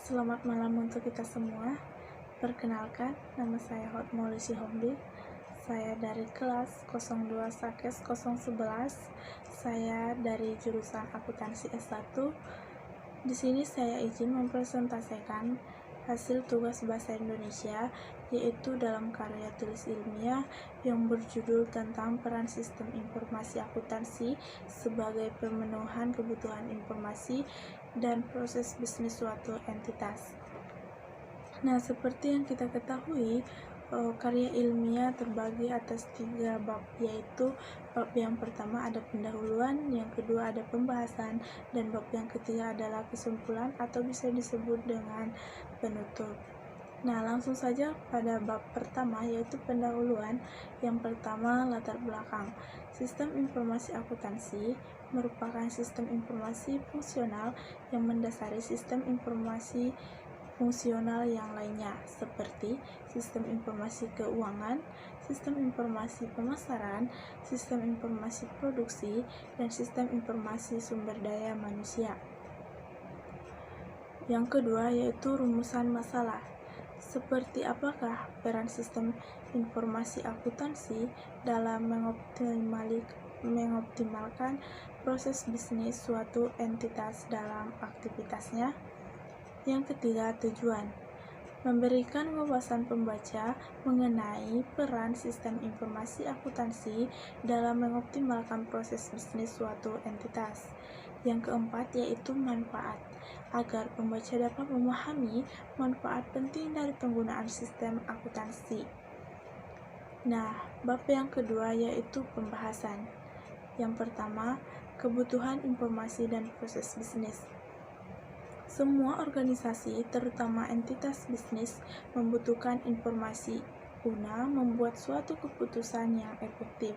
Selamat malam untuk kita semua. Perkenalkan, nama saya Hotmoli Sihombi. Saya dari kelas 02 Sakes 011. Saya dari jurusan akuntansi S1. Di sini saya izin mempresentasikan hasil tugas bahasa Indonesia, yaitu dalam karya tulis ilmiah yang berjudul tentang peran sistem informasi akuntansi sebagai pemenuhan kebutuhan informasi dan proses bisnis suatu entitas. Nah, seperti yang kita ketahui, karya ilmiah terbagi atas 3 bab, yaitu bab yang pertama ada pendahuluan, yang kedua ada pembahasan, dan bab yang ketiga adalah kesimpulan atau bisa disebut dengan penutup. Nah, langsung saja pada bab pertama, yaitu pendahuluan. Yang pertama, latar belakang. Sistem informasi akuntansi merupakan sistem informasi fungsional yang mendasari sistem informasi fungsional yang lainnya, seperti sistem informasi keuangan, sistem informasi pemasaran, sistem informasi produksi, dan sistem informasi sumber daya manusia. Yang kedua yaitu rumusan masalah. Seperti apakah peran sistem informasi akuntansi dalam mengoptimalkan proses bisnis suatu entitas dalam aktivitasnya? Yang ketiga, tujuan. Memberikan wawasan pembaca mengenai peran sistem informasi akuntansi dalam mengoptimalkan proses bisnis suatu entitas. Yang keempat yaitu manfaat, agar pembaca dapat memahami manfaat penting dari penggunaan sistem akuntansi. Nah, bab yang kedua yaitu pembahasan. Yang pertama, kebutuhan informasi dan proses bisnis. Semua organisasi, terutama entitas bisnis, membutuhkan informasi guna membuat suatu keputusan yang efektif.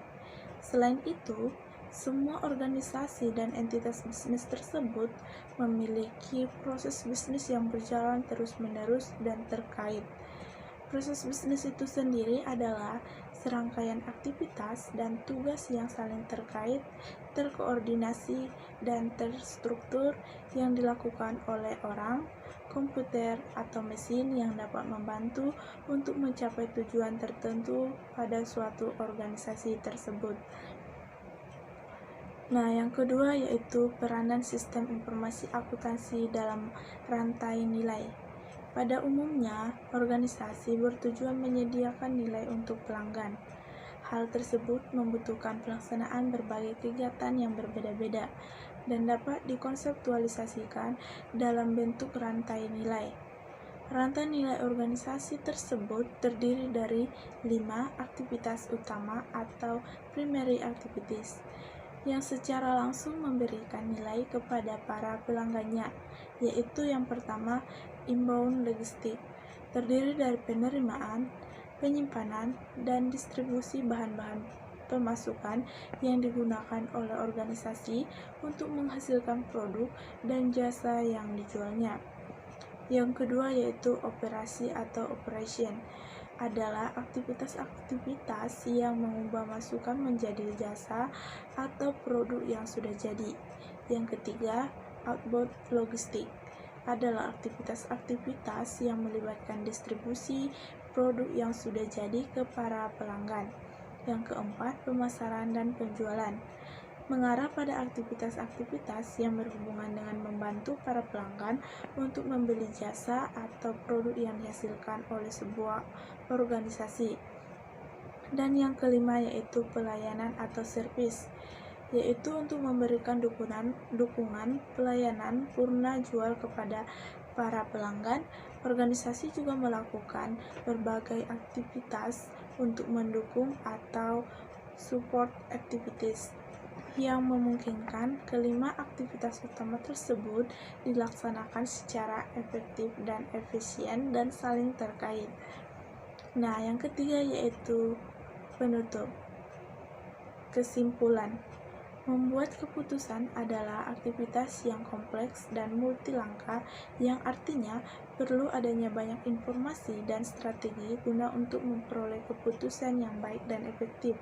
Selain itu, semua organisasi dan entitas bisnis tersebut memiliki proses bisnis yang berjalan terus-menerus dan terkait. Proses bisnis itu sendiri adalah serangkaian aktivitas dan tugas yang saling terkait, terkoordinasi, dan terstruktur yang dilakukan oleh orang, komputer, atau mesin yang dapat membantu untuk mencapai tujuan tertentu pada suatu organisasi tersebut. Nah, yang kedua yaitu peranan sistem informasi akuntansi dalam rantai nilai. Pada umumnya, organisasi bertujuan menyediakan nilai untuk pelanggan. Hal tersebut membutuhkan pelaksanaan berbagai kegiatan yang berbeda-beda dan dapat dikonseptualisasikan dalam bentuk rantai nilai. Rantai nilai organisasi tersebut terdiri dari 5 aktivitas utama atau primary activities yang secara langsung memberikan nilai kepada para pelanggannya, yaitu yang pertama, inbound logistik, terdiri dari penerimaan, penyimpanan, dan distribusi bahan-bahan pemasukan yang digunakan oleh organisasi untuk menghasilkan produk dan jasa yang dijualnya. Yang kedua yaitu operasi atau operation, adalah aktivitas-aktivitas yang mengubah masukan menjadi jasa atau produk yang sudah jadi. Yang ketiga, outbound logistik, adalah aktivitas-aktivitas yang melibatkan distribusi produk yang sudah jadi ke para pelanggan. Yang keempat, pemasaran dan penjualan, mengarah pada aktivitas-aktivitas yang berhubungan dengan membantu para pelanggan untuk membeli jasa atau produk yang dihasilkan oleh sebuah organisasi. Dan yang kelima yaitu pelayanan atau servis, yaitu untuk memberikan dukungan pelayanan purna jual kepada para pelanggan. Organisasi juga melakukan berbagai aktivitas untuk mendukung atau support activities yang memungkinkan kelima aktivitas utama tersebut dilaksanakan secara efektif dan efisien dan saling terkait. Nah, yang ketiga yaitu penutup. Kesimpulan, membuat keputusan adalah aktivitas yang kompleks dan multilangkah, yang artinya perlu adanya banyak informasi dan strategi guna untuk memperoleh keputusan yang baik dan efektif.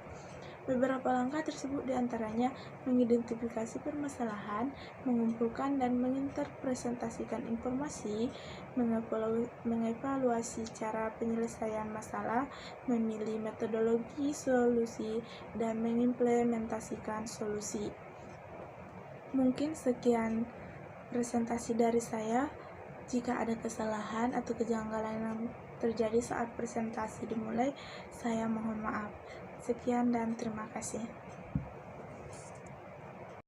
Beberapa langkah tersebut diantaranya mengidentifikasi permasalahan, mengumpulkan dan menginterpresentasikan informasi, mengevaluasi cara penyelesaian masalah, memilih metodologi solusi, dan mengimplementasikan solusi. Mungkin sekian presentasi dari saya. Jika ada kesalahan atau kejanggalan yang terjadi saat presentasi dimulai, saya mohon maaf. Sekian dan terima kasih.